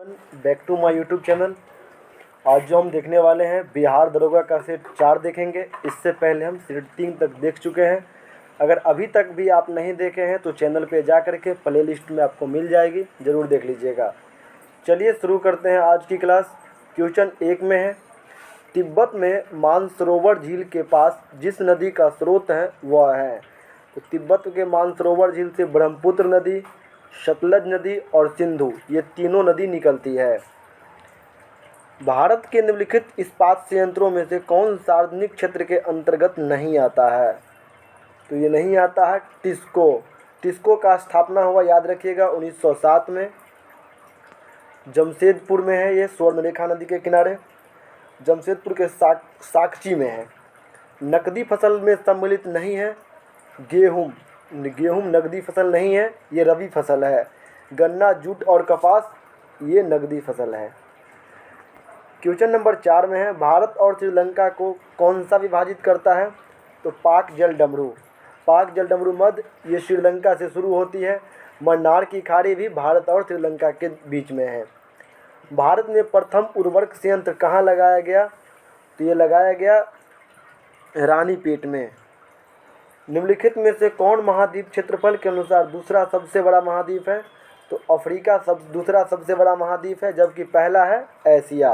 Back to my YouTube channel. आज जो हम देखने वाले हैं बिहार दरोगा का सेट 4 देखेंगे। इससे पहले हम सेट 3 तक देख चुके हैं। अगर अभी तक भी आप नहीं देखे हैं तो चैनल पे जा कर के प्ले लिस्ट में आपको मिल जाएगी, ज़रूर देख लीजिएगा। चलिए शुरू करते हैं आज की क्लास। क्वेश्चन 1 में है, तिब्बत में मानसरोवर झील के पास जिस नदी का स्रोत है वह है। तो तिब्बत के मानसरोवर झील से ब्रह्मपुत्र नदी, सतलज नदी और सिंधु, ये तीनों नदी निकलती है। भारत के निम्नलिखित इस्पात संयंत्रों में से कौन सार्वजनिक क्षेत्र के अंतर्गत नहीं आता है? तो ये नहीं आता है टिस्को। टिस्को का स्थापना हुआ, याद रखिएगा, 1907 में। जमशेदपुर में है, ये स्वर्णरेखा नदी के किनारे, जमशेदपुर के साकची में है। नकदी फसल में सम्मिलित नहीं है गेहूँ। गेहूँ नकदी फसल नहीं है, ये रबी फसल है। गन्ना, जूट और कपास ये नकदी फसल है। क्वेश्चन नंबर 4 में है, भारत और श्रीलंका को कौन सा विभाजित करता है? तो पाक जलडमरू। पाक जलडमरू मध्य, ये श्रीलंका से शुरू होती है। मन्नार की खाड़ी भी भारत और श्रीलंका के बीच में है। भारत में प्रथम उर्वरक संयंत्र कहाँ लगाया गया? तो ये लगाया गया रानीपेट में। निम्नलिखित में से कौन महाद्वीप क्षेत्रफल के अनुसार दूसरा सबसे बड़ा महाद्वीप है? तो अफ्रीका दूसरा सबसे बड़ा महाद्वीप है, जबकि पहला है एशिया।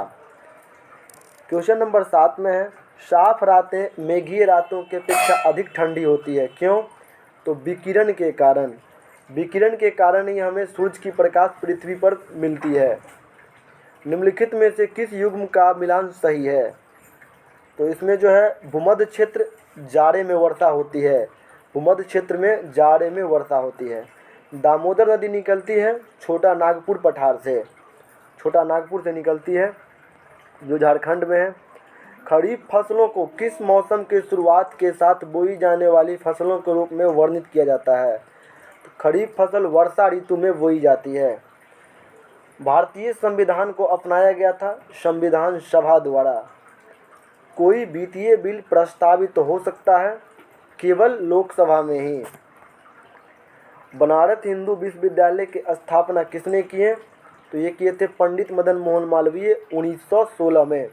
क्वेश्चन नंबर 7 में है, साफ रातें मेघीय रातों के अपेक्षा अधिक ठंडी होती है, क्यों? तो विकिरण के कारण। विकिरण के कारण ही हमें सूर्य की प्रकाश पृथ्वी पर मिलती है। निम्नलिखित में से किस युग्म का मिलान सही है? तो इसमें जो है भूमध्य क्षेत्र जाड़े में वर्षा होती है। भूमध्य क्षेत्र में जाड़े में वर्षा होती है। दामोदर नदी निकलती है छोटा नागपुर पठार से। छोटा नागपुर से निकलती है, जो झारखंड में है। खरीफ फसलों को किस मौसम के शुरुआत के साथ बोई जाने वाली फसलों के रूप में वर्णित किया जाता है? तो खरीफ फसल वर्षा ऋतु में बोई जाती है। भारतीय संविधान को अपनाया गया था संविधान सभा द्वारा। कोई वित्तीय बिल प्रस्तावित हो सकता है केवल लोकसभा में ही। बनारस हिंदू विश्वविद्यालय की स्थापना किसने की है? तो ये किए थे पंडित मदन मोहन मालवीय 1916 में।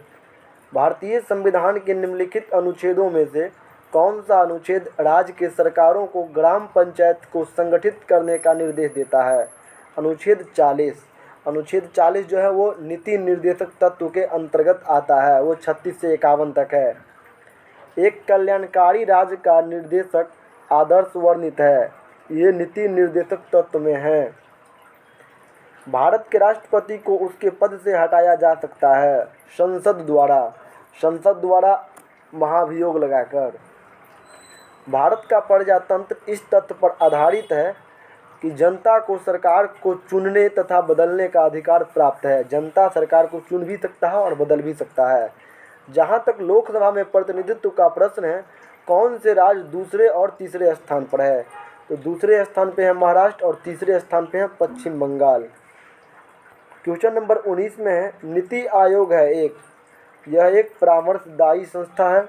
भारतीय संविधान के निम्नलिखित अनुच्छेदों में से कौन सा अनुच्छेद राज्य के सरकारों को ग्राम पंचायत को संगठित करने का निर्देश देता है? अनुच्छेद 40। अनुच्छेद 40 जो है वो नीति निर्देशक तत्व के अंतर्गत आता है, वो 36 से 51 तक है। एक कल्याणकारी राज्य का निर्देशक आदर्श वर्णित है, ये नीति निर्देशक तत्व में है। भारत के राष्ट्रपति को उसके पद से हटाया जा सकता है संसद द्वारा। संसद द्वारा महाभियोग लगाकर। भारत का प्रजातंत्र इस तथ्य पर आधारित है कि जनता को सरकार को चुनने तथा बदलने का अधिकार प्राप्त है। जनता सरकार को चुन भी सकता है और बदल भी सकता है। जहाँ तक लोकसभा में प्रतिनिधित्व का प्रश्न है, कौन से राज्य दूसरे और तीसरे स्थान पर है? तो दूसरे स्थान पे है महाराष्ट्र और तीसरे स्थान पे है पश्चिम बंगाल। क्वेश्चन नंबर 19 में है, नीति आयोग है यह एक परामर्शदायी संस्था है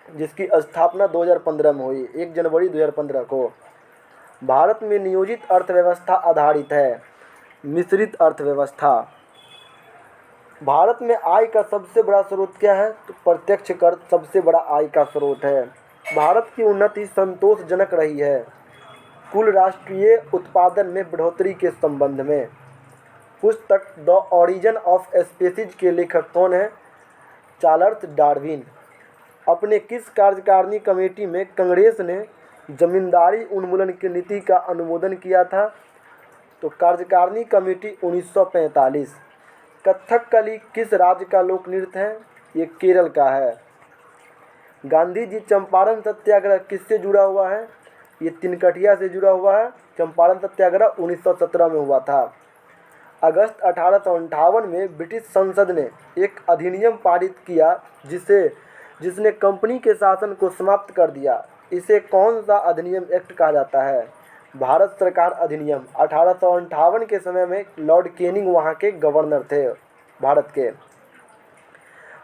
जिसकी स्थापना 2015 में हुई, 1 जनवरी 2015 को। भारत में नियोजित अर्थव्यवस्था आधारित है मिश्रित अर्थव्यवस्था। भारत में आय का सबसे बड़ा स्रोत क्या है? तो प्रत्यक्ष कर सबसे बड़ा आय का स्रोत है। भारत की उन्नति संतोषजनक रही है कुल राष्ट्रीय उत्पादन में बढ़ोतरी के संबंध में। पुस्तक द ओरिजिन ऑफ स्पीसीज के लेखक कौन है? Charles Darwin. अपने किस कार्यकारिणी कमेटी में कांग्रेस ने जमींदारी उन्मूलन की नीति का अनुमोदन किया था? तो कार्यकारिणी कमेटी 1945। कथकली किस राज्य का लोक नृत्य है? ये केरल का है। गांधी जी चंपारण सत्याग्रह किससे जुड़ा हुआ है? ये तिनकटिया से जुड़ा हुआ है। चंपारण सत्याग्रह 1917 में हुआ था। अगस्त 1858 में ब्रिटिश संसद ने एक अधिनियम पारित किया जिसने कंपनी के शासन को समाप्त कर दिया। इसे कौन सा अधिनियम एक्ट कहा जाता है? भारत सरकार अधिनियम। 1858 के समय में लॉर्ड कैनिंग वहाँ के गवर्नर थे भारत के।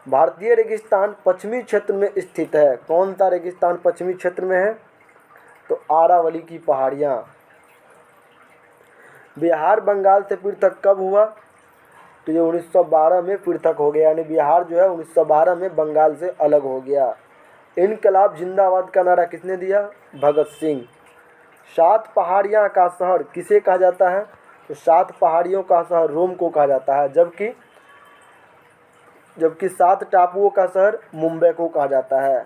भारतीय रेगिस्तान पश्चिमी क्षेत्र में स्थित है। कौन सा रेगिस्तान पश्चिमी क्षेत्र में है? तो आरावली की पहाड़ियाँ। बिहार बंगाल से पृथक कब हुआ? तो ये 1912 में पृथक हो गया, यानी बिहार जो है 1912 में बंगाल से अलग हो गया। इनकलाब जिंदाबाद का नारा किसने दिया? भगत सिंह। 7 पहाड़ियाँ का शहर किसे कहा जाता है? तो 7 पहाड़ियों का शहर रोम को कहा जाता है, जबकि 7 टापुओं का शहर मुंबई को कहा जाता है।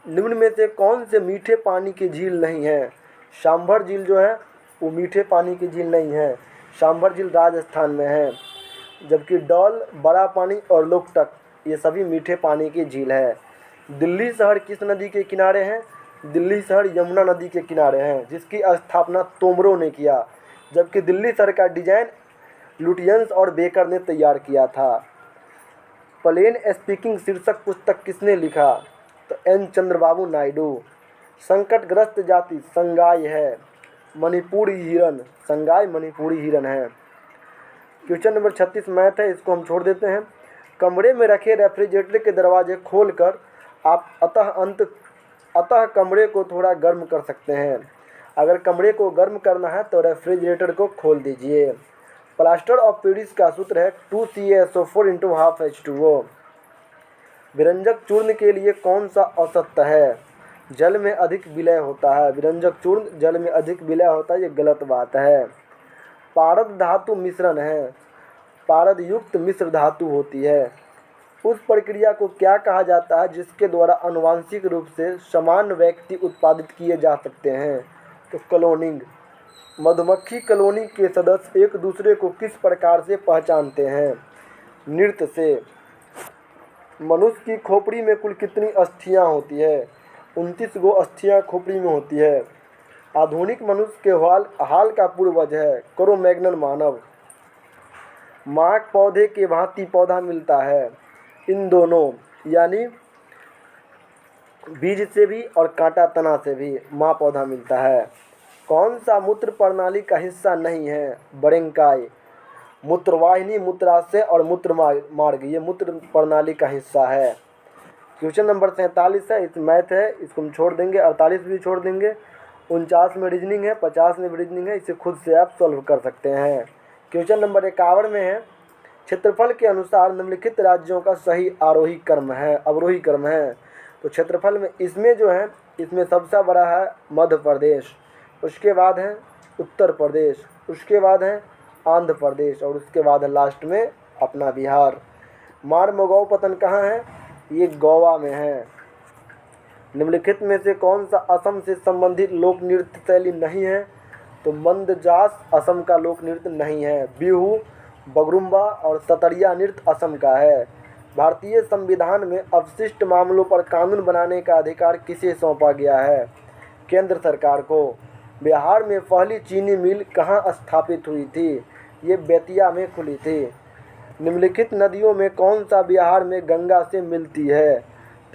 निम्न में से कौन से मीठे पानी की झील नहीं है? सांभर झील जो है वो मीठे पानी की झील नहीं है, सांभर झील राजस्थान में है। जबकि डॉल, बड़ा पानी और लोकटक ये सभी मीठे पानी की झील है। दिल्ली शहर किस नदी के किनारे हैं? दिल्ली शहर यमुना नदी के किनारे हैं, जिसकी स्थापना तोमरों ने किया। जबकि दिल्ली शहर का डिजाइन लुटियंस और बेकर ने तैयार किया था। प्लेन स्पीकिंग शीर्षक पुस्तक किसने लिखा? तो एन चंद्रबाबू नायडू। संकटग्रस्त जाति संगाई है, मणिपुरी हिरन, संगाई मणिपुरी हिरन है। क्वेश्चन नंबर 36 मैथ है, इसको हम छोड़ देते हैं। कमरे में रखे रेफ्रिजरेटर के दरवाजे खोलकर आप अतः कमरे को थोड़ा गर्म कर सकते हैं। अगर कमरे को गर्म करना है तो रेफ्रिजरेटर को खोल दीजिए। प्लास्टर ऑफ पेरिस का सूत्र है 2CaSO4 × 1/2H2O। विरंजक चूर्ण के लिए कौन सा असत्य है? जल में अधिक विलय होता है। विरंजक चूर्ण जल में अधिक विलय होता है, ये गलत बात है। पारद धातु मिश्रण है, पारद युक्त मिश्र धातु होती है। उस प्रक्रिया को क्या कहा जाता है जिसके द्वारा आनुवंशिक रूप से समान व्यक्ति उत्पादित किए जा सकते हैं? तो क्लोनिंग। मधुमक्खी कॉलोनी के सदस्य एक दूसरे को किस प्रकार से पहचानते हैं? नृत्य से। मनुष्य की खोपड़ी में कुल कितनी अस्थियां होती है? 29 गो अस्थियां खोपड़ी में होती है। आधुनिक मनुष्य के हाल का पूर्वज है क्रो-मैग्नन मानव। माँ पौधे के भांति पौधा मिलता है। इन दोनों यानी बीज से भी और कांटा तना से भी माँ पौधा मिलता है। कौन सा मूत्र प्रणाली का हिस्सा नहीं है? बरेंकाई। मूत्रवाहिनी, मूत्राशय और मूत्र मार्ग ये मूत्र प्रणाली का हिस्सा है। क्वेश्चन नंबर 47 है, इस मैथ है, इसको हम छोड़ देंगे, 48 भी छोड़ देंगे। 49 में रीजनिंग है, 50 में भी रीजनिंग है, इसे खुद से आप सॉल्व कर सकते हैं। क्वेश्चन नंबर 51 में है, क्षेत्रफल के अनुसार निम्नलिखित राज्यों का सही अवरोही क्रम है। तो क्षेत्रफल में इसमें जो है, इसमें सबसे बड़ा है मध्य प्रदेश, उसके बाद है उत्तर प्रदेश, उसके बाद है आंध्र प्रदेश और उसके बाद है लास्ट में अपना बिहार। मारमोगांव पतन कहाँ है? ये गोवा में है। निम्नलिखित में से कौन सा असम से संबंधित लोक नृत्य शैली नहीं है? तो मंदजास असम का लोक नृत्य नहीं है। बिहू, बगरुम्बा और सतरिया नृत्य असम का है। भारतीय संविधान में अवशिष्ट मामलों पर कानून बनाने का अधिकार किसे सौंपा गया है? केंद्र सरकार को। बिहार में पहली चीनी मिल कहाँ स्थापित हुई थी? ये बेतिया में खुली थी। निम्नलिखित नदियों में कौन सा बिहार में गंगा से मिलती है?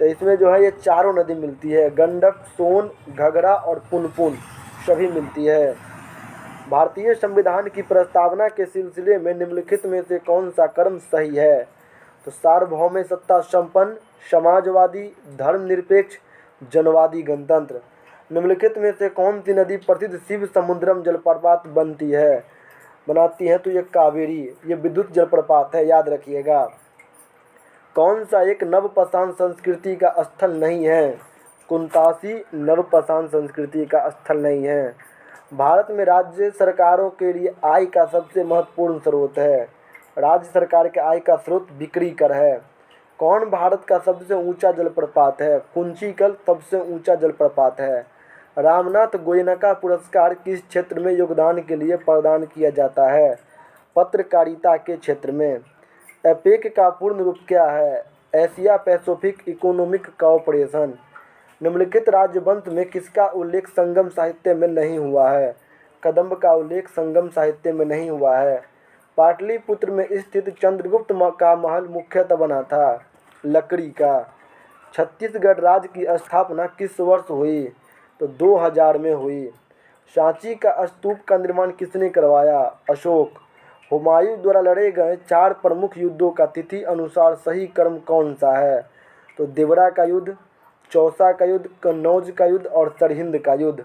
तो इसमें जो है ये चारों नदी मिलती है, गंडक, सोन, घघरा और पुनपुन सभी मिलती है। भारतीय संविधान की प्रस्तावना के सिलसिले में निम्नलिखित में से कौन सा क्रम सही है? तो सार्वभौम सत्ता संपन्न, समाजवादी, धर्मनिरपेक्ष, जनवादी गणतंत्र। निम्नलिखित में से कौन सी नदी प्रसिद्ध शिव समुद्रम जलप्रपात बनाती है? तो ये कावेरी, ये विद्युत जलप्रपात है, याद रखिएगा। कौन सा एक नवपाषाण संस्कृति का स्थल नहीं है? कुंतासी नवपाषाण संस्कृति का स्थल नहीं है। भारत में राज्य सरकारों के लिए आय का सबसे महत्वपूर्ण स्रोत है। राज्य सरकार के आय का स्रोत बिक्री कर है। कौन भारत का सबसे ऊंचा जलप्रपात है? कुंचिकल सबसे ऊंचा जलप्रपात है। रामनाथ गोयनका पुरस्कार किस क्षेत्र में योगदान के लिए प्रदान किया जाता है? पत्रकारिता के क्षेत्र में। एपेक का पूर्ण रूप क्या है? Asia Pacific economic cooperation. निम्नलिखित राजवंश में किसका उल्लेख संगम साहित्य में नहीं हुआ है? कदंब का उल्लेख संगम साहित्य में नहीं हुआ है। पाटलिपुत्र में स्थित चंद्रगुप्त का महल मुख्यतः बना था लकड़ी का। छत्तीसगढ़ राज्य की स्थापना किस वर्ष हुई? तो 2000 में हुई। सांची का स्तूप का निर्माण किसने करवाया? अशोक। हुमायूं द्वारा लड़े गए 4 प्रमुख युद्धों का तिथि अनुसार सही क्रम कौन सा है? तो देवरा का युद्ध, चौसा का युद्ध, कन्नौज का युद्ध और सरहिंद का युद्ध।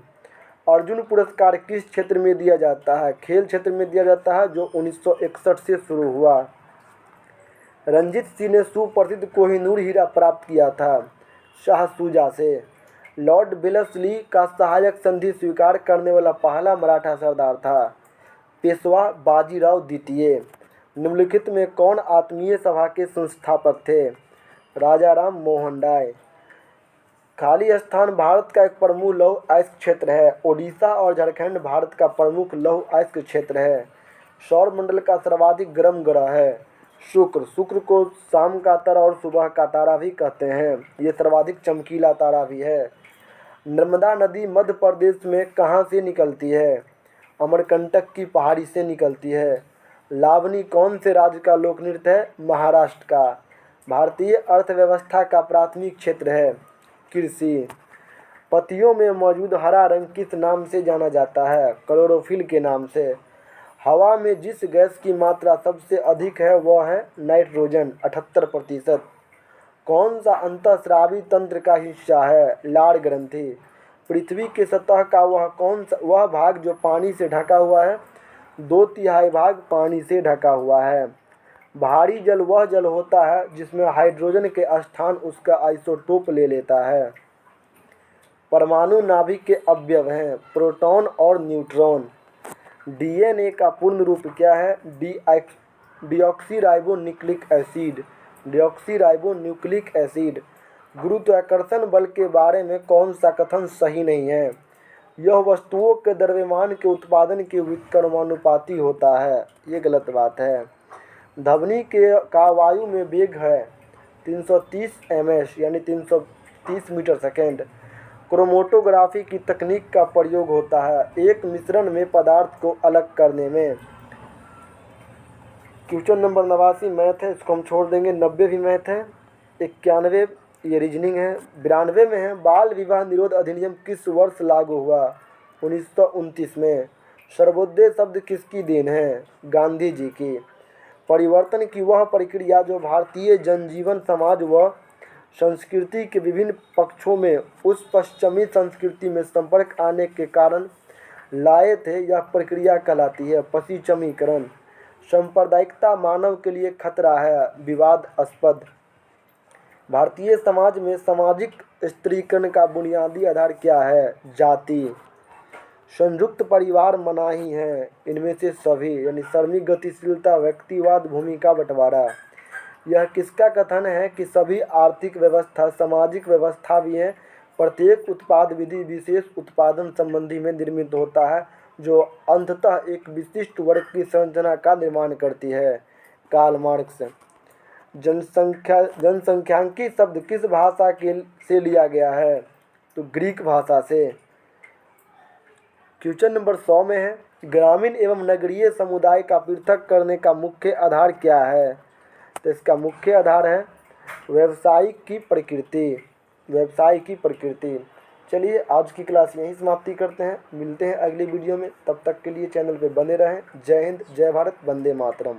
अर्जुन पुरस्कार किस क्षेत्र में दिया जाता है? खेल क्षेत्र में दिया जाता है, जो 1961 से शुरू हुआ। रंजीत सिंह ने सुप्रसिद्ध कोहिनूर हीरा प्राप्त किया था? शाह शुजा से। लॉर्ड वेलेस्ली का सहायक संधि स्वीकार करने वाला पहला मराठा सरदार था? पेशवा बाजीराव द्वितीय। निम्नलिखित में कौन आत्मीय सभा के संस्थापक थे? राजा राम मोहन राय। खाली स्थान भारत का एक प्रमुख लौह अयस्क क्षेत्र है। ओडिशा और झारखंड भारत का प्रमुख लौह अयस्क क्षेत्र है। सौर मंडल का सर्वाधिक गर्म ग्रह है? शुक्र। शुक्र को शाम का तारा और सुबह का तारा भी कहते हैं। ये सर्वाधिक चमकीला तारा भी है। नर्मदा नदी मध्य प्रदेश में कहाँ से निकलती है? अमरकंटक की पहाड़ी से निकलती है। लावनी कौन से राज्य का लोक नृत्य है? महाराष्ट्र का। भारतीय अर्थव्यवस्था का प्राथमिक क्षेत्र है? कृषि। पत्तियों में मौजूद हरा रंग किस नाम से जाना जाता है? क्लोरोफिल के नाम से। हवा में जिस गैस की मात्रा सबसे अधिक है वह है नाइट्रोजन 78%। कौन सा अंतःस्रावी तंत्र का हिस्सा है? लार ग्रंथि। पृथ्वी के सतह का वह भाग जो पानी से ढका हुआ है? 2/3 भाग पानी से ढका हुआ है। भारी जल वह जल होता है जिसमें हाइड्रोजन के स्थान उसका आइसोटोप ले लेता है। परमाणु नाभिक के अवयव हैं प्रोटॉन और न्यूट्रॉन। डीएनए का पूर्ण रूप क्या है? Deoxyribonucleic acid. Deoxyribonucleic acid. गुरुत्वाकर्षण बल के बारे में कौन सा कथन सही नहीं है? यह वस्तुओं के द्रव्यमान के उत्पादन के व्युत्क्रमानुपाती होता है। ये गलत बात है। ध्वनि का वायु में वेग है 330 ms यानी 330 मीटर सेकेंड। क्रोमेटोग्राफी की तकनीक का प्रयोग होता है एक मिश्रण में पदार्थ को अलग करने में। क्वेश्चन नंबर 89 मैथ है, इसको हम छोड़ देंगे। 90 भी मैथ है। 91 ये रीजनिंग है। 92 में है बाल विवाह निरोध अधिनियम किस वर्ष लागू हुआ? 1929 में। सर्वोदय शब्द किसकी देन है? गांधी जी की। परिवर्तन की वह प्रक्रिया जो भारतीय जनजीवन समाज व संस्कृति के विभिन्न पक्षों में उस पश्चिमी संस्कृति में संपर्क आने के कारण लाए थे, यह प्रक्रिया कहलाती है पश्चिमीकरण। सांप्रदायिकता मानव के लिए खतरा है, विवादास्पद। भारतीय समाज में सामाजिक स्त्रीकरण का बुनियादी आधार क्या है? जाति। संयुक्त परिवार मनाही हैं इनमें से सभी, यानी श्रमिक गतिशीलता, व्यक्तिवाद, भूमिका बंटवारा। यह किसका कथन है कि सभी आर्थिक व्यवस्था सामाजिक व्यवस्था भी हैं? प्रत्येक उत्पाद विधि विशेष उत्पादन संबंधी में निर्मित होता है जो अंततः एक विशिष्ट वर्ग की संरचना का निर्माण करती है। Karl Marx. जनसंख्यांकी शब्द किस भाषा से लिया गया है? तो ग्रीक भाषा से। क्वेश्चन नंबर 100 में है ग्रामीण एवं नगरीय समुदाय का पृथक करने का मुख्य आधार क्या है? तो इसका मुख्य आधार है व्यवसायिक की प्रकृति। व्यवसाय की प्रकृति। चलिए आज की क्लास यहीं समाप्ति करते हैं, मिलते हैं अगली वीडियो में। तब तक के लिए चैनल पे बने रहें। जय हिंद, जय भारत, वंदे मातरम।